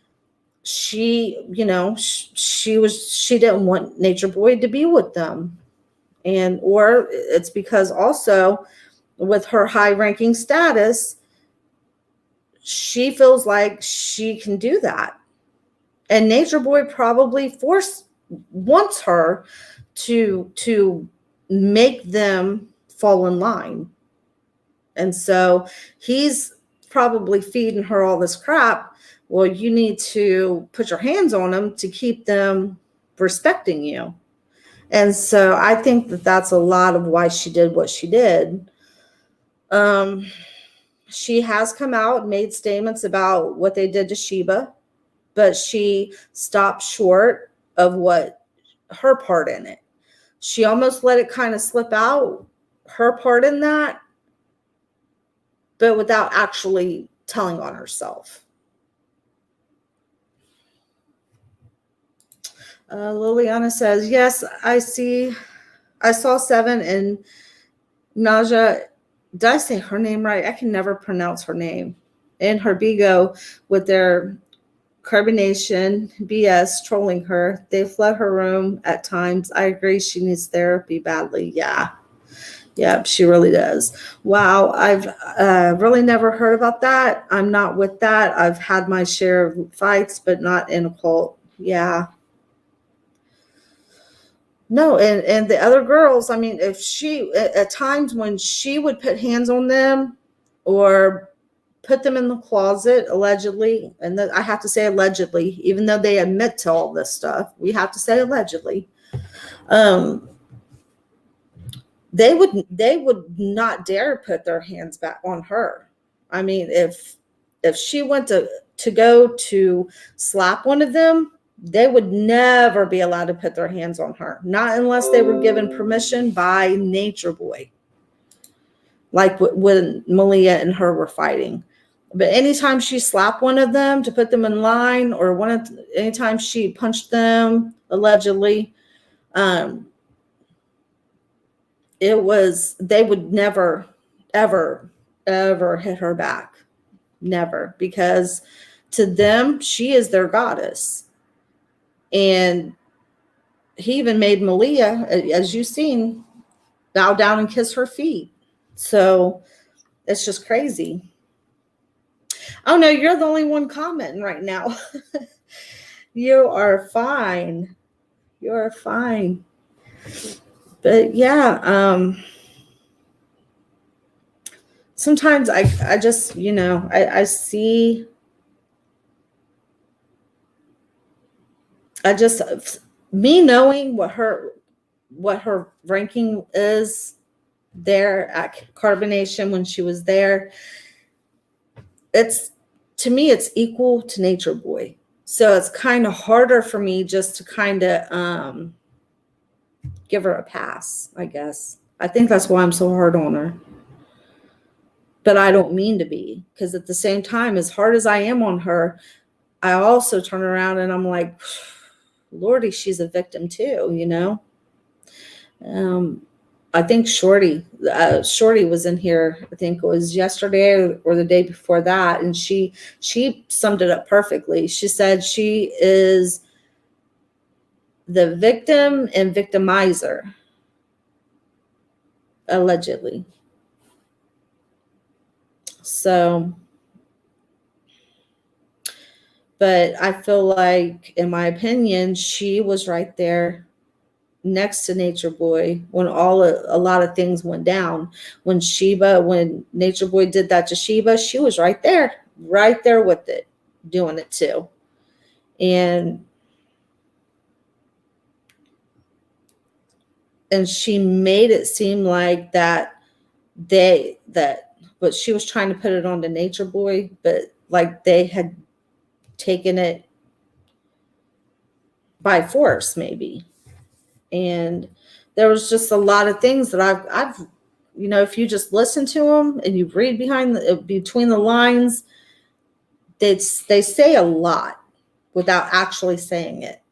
she didn't want Nature Boy to be with them. And, or it's because also with her high ranking status, she feels like she can do that. And Nature Boy probably wants her to make them fall in line. And so he's probably feeding her all this crap. Well, you need to put your hands on them to keep them respecting you. And so I think that that's a lot of why she did what she did. She has come out and made statements about what they did to Sheba, but she stopped short of what her part in it. She almost let it kind of slip out, her part in that, but without actually telling on herself. Liliana says, yes, I saw 7 and Naja. Did I say her name right? I can never pronounce her name. And her bigo with their carbonation BS trolling her. They flood her room at times. I agree she needs therapy badly. Yeah, she really does. Wow, I've really never heard about that. I'm not with that. I've had my share of fights, but not in a cult. Yeah. No, and the other girls, I mean, if she, at times when she would put hands on them or put them in the closet, allegedly, and I have to say allegedly, even though they admit to all this stuff, we have to say allegedly. They would not dare put their hands back on her. I mean, if she went to go to slap one of them, they would never be allowed to put their hands on her, not unless they were given permission by Nature Boy, like when Malia and her were fighting. But anytime she slapped one of them to put them in line, or anytime she punched them, allegedly, they would never, ever, ever hit her back. Never. Because to them, she is their goddess. And he even made Malia, as you've seen, bow down and kiss her feet. So it's just crazy. Oh no, you're the only one commenting right now. You are fine. You're fine. But yeah, sometimes I just, I see, me knowing what her ranking is there at Carbonation when she was there, to me, it's equal to Nature Boy. So it's kind of harder for me just to kind of give her a pass, I guess. I think that's why I'm so hard on her. But I don't mean to be, because at the same time, as hard as I am on her, I also turn around and I'm like, Lordy, she's a victim too, I think Shorty was in here. I think it was yesterday or the day before that. And she summed it up perfectly. She said she is the victim and victimizer, allegedly. So, but I feel like, in my opinion, she was right there next to Nature Boy when a lot of things went down. When Nature Boy did that to Sheba, she was right there with it, doing it too. And she made it seem like that but she was trying to put it on the Nature Boy, but like they had taken it by force maybe. And there was just a lot of things that I've if you just listen to them and you read between the lines, they say a lot without actually saying it,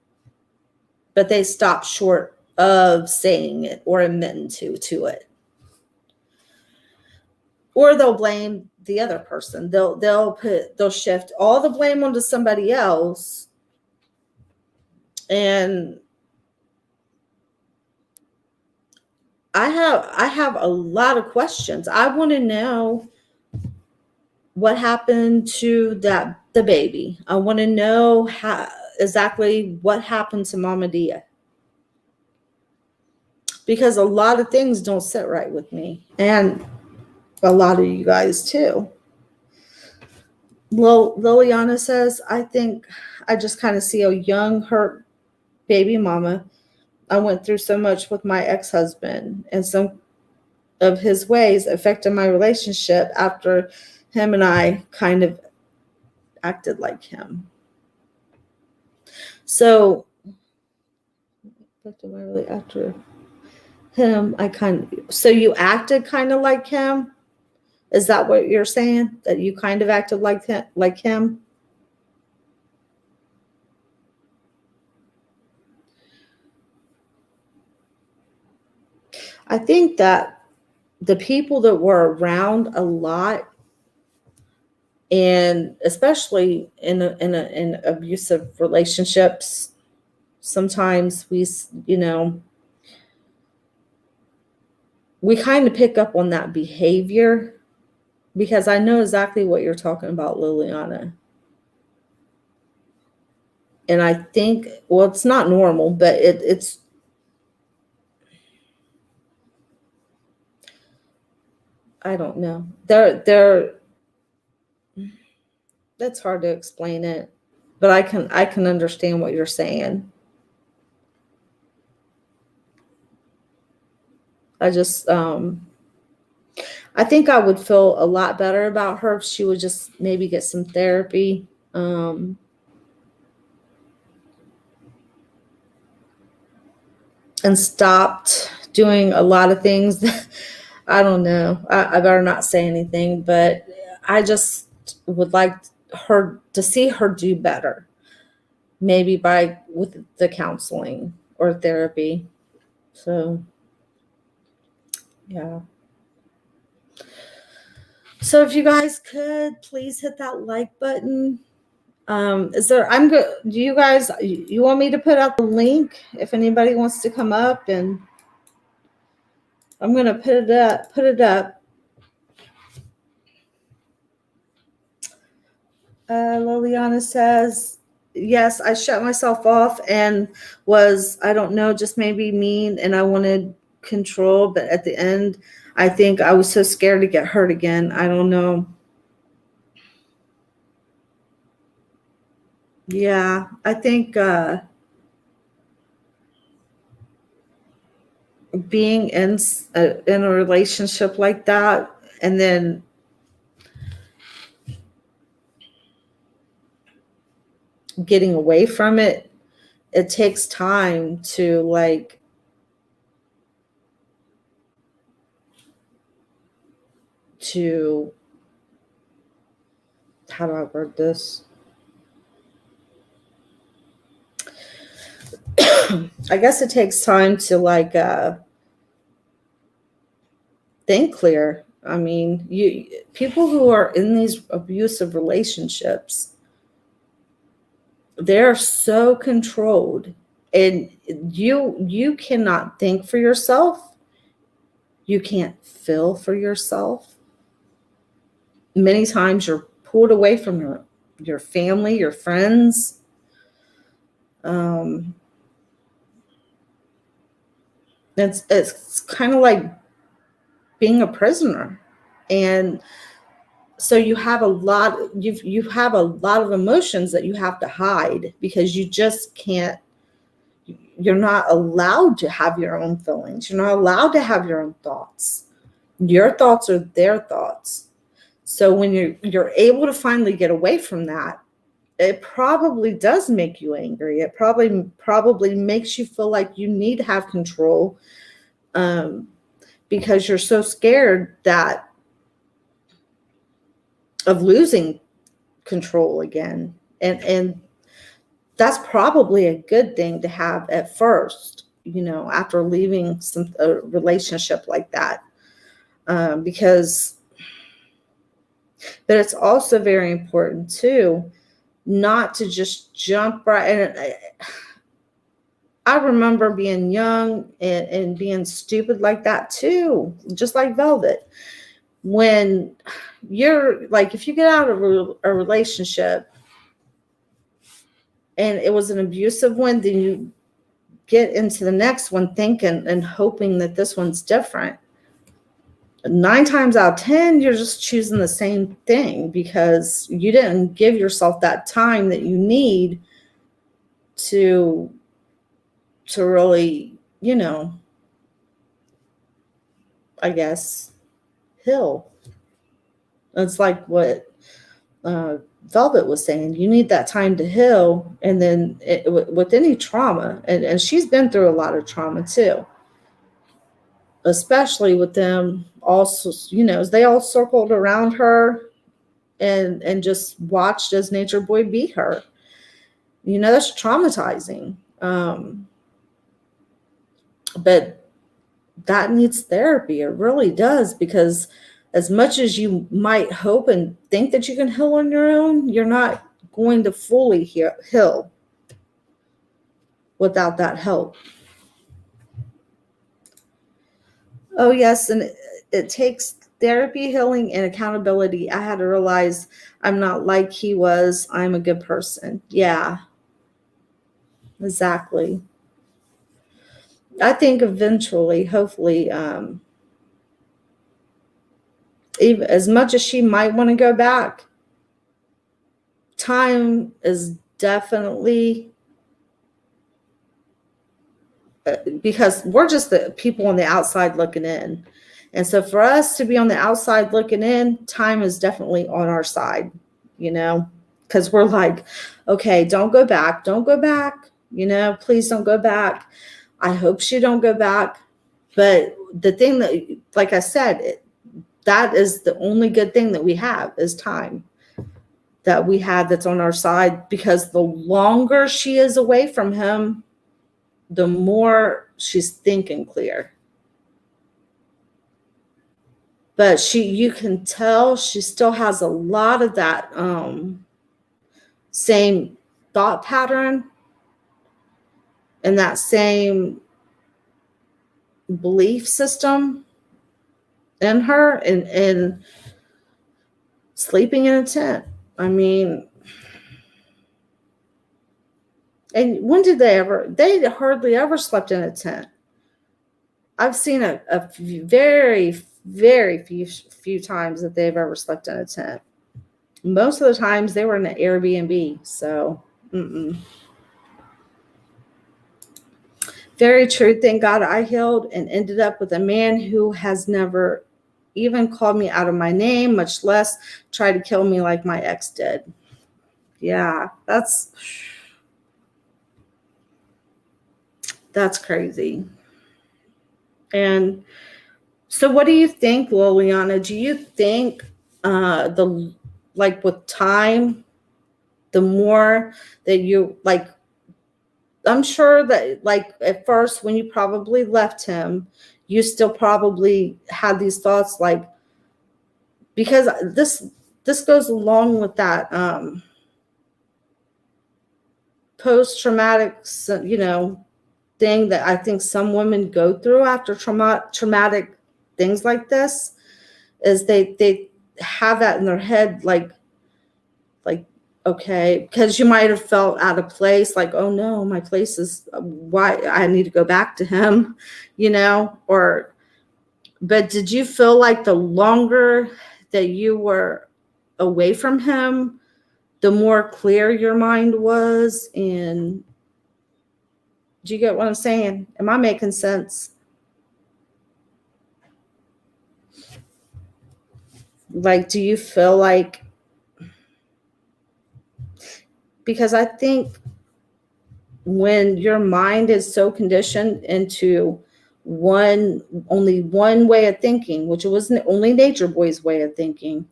but they stop short of saying it or admitting to it, or they'll blame the other person. They'll shift all the blame onto somebody else. And I have a lot of questions. I want to know what happened to the baby. I want to know exactly what happened to Mama Dia, because a lot of things don't sit right with me, and a lot of you guys too. Liliana says, I think I just kind of see a young, hurt baby mama. I went through so much with my ex-husband, and some of his ways affected my relationship after him and I kind of acted like him. So after him, so you acted kind of like him? Is that what you're saying? That you kind of acted like him? I think that the people that were around a lot, and especially in abusive relationships, sometimes we kind of pick up on that behavior, because I know exactly what you're talking about, Liliana. And I think, well, it's not normal, but it's I don't know. That's hard to explain it, but I can understand what you're saying. I just I think I would feel a lot better about her if she would just maybe get some therapy. And stopped doing a lot of things that, I don't know. I better not say anything, but I just would like her to see her do better, maybe with the counseling or therapy. So, yeah. So if you guys could please hit that like button. Do you guys, you want me to put out the link if anybody wants to come up, and I'm going to put it up. Liliana says, yes, I shut myself off and I don't know, just maybe mean, and I wanted control, but at the end, I think I was so scared to get hurt again. I don't know. Yeah, I think being in a relationship like that, and then getting away from it, it takes time to how do I word this? I guess it takes time to think clear. I mean, people who are in these abusive relationships, they're so controlled, and you cannot think for yourself. You can't feel for yourself. Many times you're pulled away from your family, your friends. It's kind of like being a prisoner, and so you have a lot of emotions that you have to hide, because you just can't. You're not allowed to have your own feelings. You're not allowed to have your own thoughts. Your thoughts are their thoughts. So when you're able to finally get away from that, it probably does make you angry. It probably makes you feel like you need to have control, because you're so scared that of losing control again. And that's probably a good thing to have at first, after leaving a relationship like that. Because, but it's also very important too, not to just jump right. And I remember being young and being stupid like that too, just like Velvet. When you're like, if you get out of a relationship and it was an abusive one, then you get into the next one thinking and hoping that this one's different. 9 times out of 10, you're just choosing the same thing because you didn't give yourself that time that you need to really, I guess, heal. It's like what Velvet was saying. You need that time to heal. And then with any trauma, and she's been through a lot of trauma too, especially with them also, as they all circled around her and just watched as Nature Boy beat her. That's traumatizing. But that needs therapy. It really does, because as much as you might hope and think that you can heal on your own, you're not going to fully heal without that help. Oh, yes. And it takes therapy, healing, and accountability. I had to realize I'm not like he was. I'm a good person. Yeah, exactly. I think eventually, hopefully, even as much as she might want to go back, time is definitely, because we're just the people on the outside looking in. And so for us to be on the outside looking in, time is definitely on our side, because we're like, okay, don't go back. Don't go back. Please don't go back. I hope she don't go back. But the thing that, like I said, that is the only good thing that we have is time that we have that's on our side, because the longer she is away from him, the more she's thinking clear. But you can tell she still has a lot of that same thought pattern and that same belief system in her, and sleeping in a tent. I mean, and when did they hardly ever slept in a tent. I've seen a very, very few times that they've ever slept in a tent. Most of the times they were in an Airbnb. So, very true. Thank God I healed and ended up with a man who has never even called me out of my name, much less tried to kill me like my ex did. Yeah, that's crazy. And so what do you think, Liliana? Do you think with time, the more that you I'm sure that at first when you probably left him, you still probably had these thoughts because this goes along with that post-traumatic, thing that I think some women go through after traumatic things like this, is they have that in their head, okay, because you might have felt out of place, oh no, my place is, why I need to go back to him, but did you feel like the longer that you were away from him, the more clear your mind was? And do you get what I'm saying? Am I making sense? Like, do you feel like, because I think when your mind is so conditioned into only one way of thinking, which was only Nature Boy's way of thinking,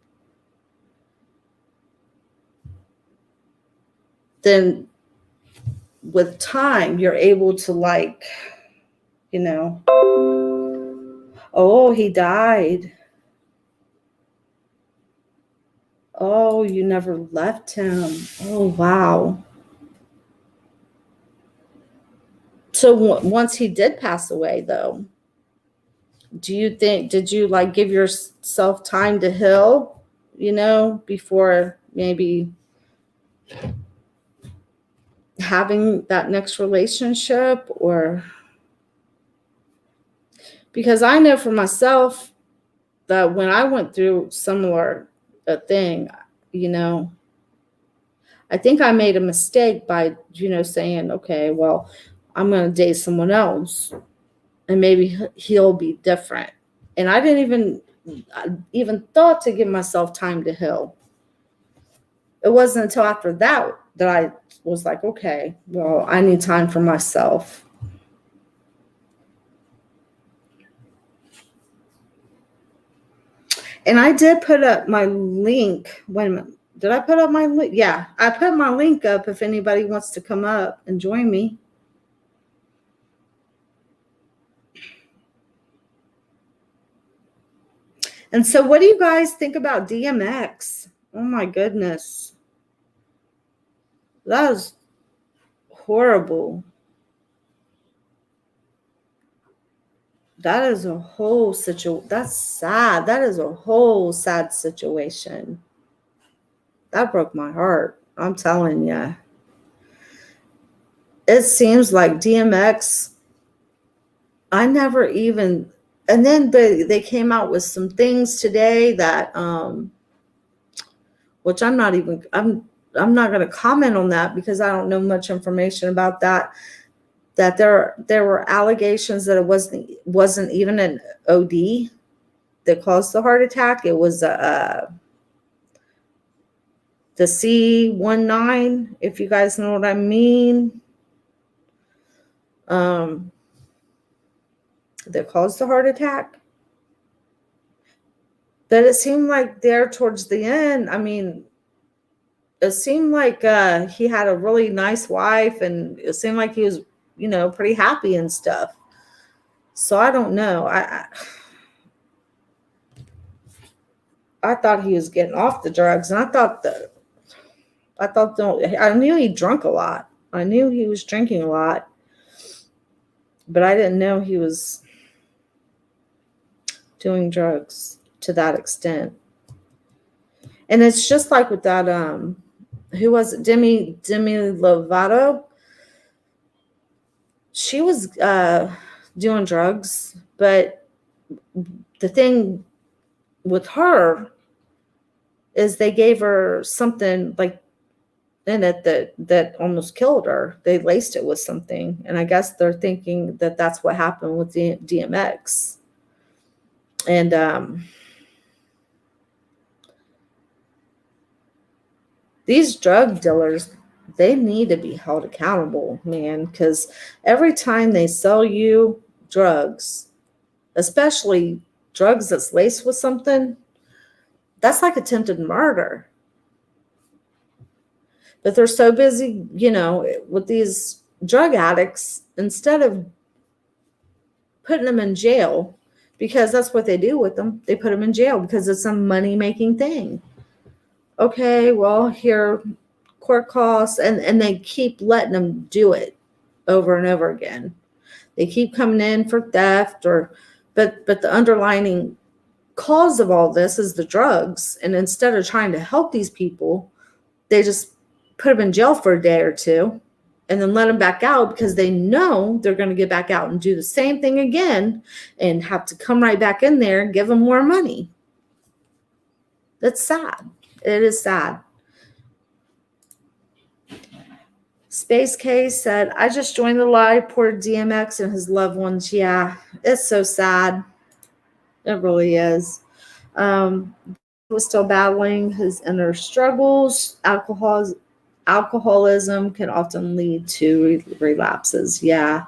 then with time you're able to, like, oh, he died. Oh, you never left him. Oh, wow. So once he did pass away, though, did you like give yourself time to heal, before maybe having that next relationship? Or because I know for myself that when I went through similar thing, I think I made a mistake by, saying, okay, well, I'm going to date someone else and maybe he'll be different. And I didn't even thought to give myself time to heal. It wasn't until after that I was like, okay, well, I need time for myself. And I did put up my link. Wait a minute. Did I put up my link? Yeah, I put my link up if anybody wants to come up and join me. And so what do you guys think about DMX? Oh my goodness. That was horrible. That is a whole situation. That's sad. That is a whole sad situation. That broke my heart. I'm telling you. It seems like DMX, I never even, and then they came out with some things today that, which I'm not going to comment on that because I don't know much information about that. That there were allegations that it wasn't even an OD that caused the heart attack. It was the C19, if you guys know what I mean. That caused the heart attack. But it seemed like there towards the end, I mean, it seemed like he had a really nice wife, and it seemed like he was, pretty happy and stuff. So I don't know. I thought he was getting off the drugs, and I knew he drank a lot. I knew he was drinking a lot, but I didn't know he was doing drugs to that extent. And it's just like with that, who was it? Demi Lovato. She was doing drugs, but the thing with her is they gave her something like in it that almost killed her. They laced it with something, and I guess they're thinking that that's what happened with the DMX. And these drug dealers, they need to be held accountable, man, because every time they sell you drugs, especially drugs that's laced with something, that's like attempted murder. But they're so busy, with these drug addicts, instead of putting them in jail, because that's what they do with them. They put them in jail because it's a money-making thing. Okay, well, here, court costs, and they keep letting them do it over and over again. They keep coming in for theft, but the underlining cause of all this is the drugs. And instead of trying to help these people, they just put them in jail for a day or two and then let them back out because they know they're going to get back out and do the same thing again and have to come right back in there and give them more money. That's sad. It is sad. Space Case said, I just joined the live. Poor DMX and his loved ones. Yeah, it's so sad. It really is. was still battling his inner struggles. Alcoholism can often lead to relapses. Yeah.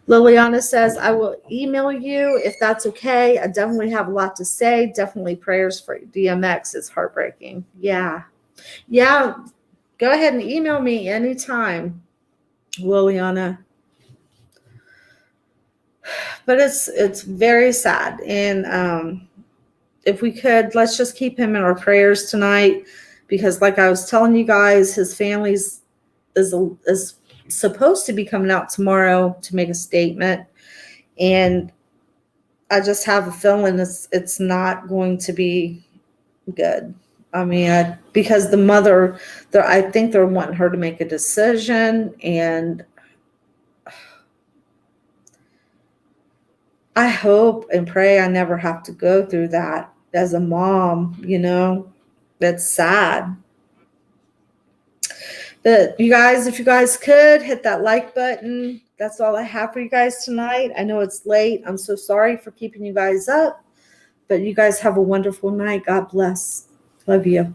Liliana says, I will email you if that's okay. I definitely have a lot to say. Definitely prayers for DMX. It's heartbreaking. Yeah. Yeah. Go ahead and email me anytime, Liliana. But it's very sad. And if we could, let's just keep him in our prayers tonight, because like I was telling you guys, his family's is supposed to be coming out tomorrow to make a statement. And I just have a feeling it's not going to be good. I mean, because the mother, I think they're wanting her to make a decision, and I hope and pray I never have to go through that as a mom. That's sad. But you guys, if you guys could hit that like button. That's all I have for you guys tonight. I know it's late. I'm so sorry for keeping you guys up, but you guys have a wonderful night. God bless. Love you.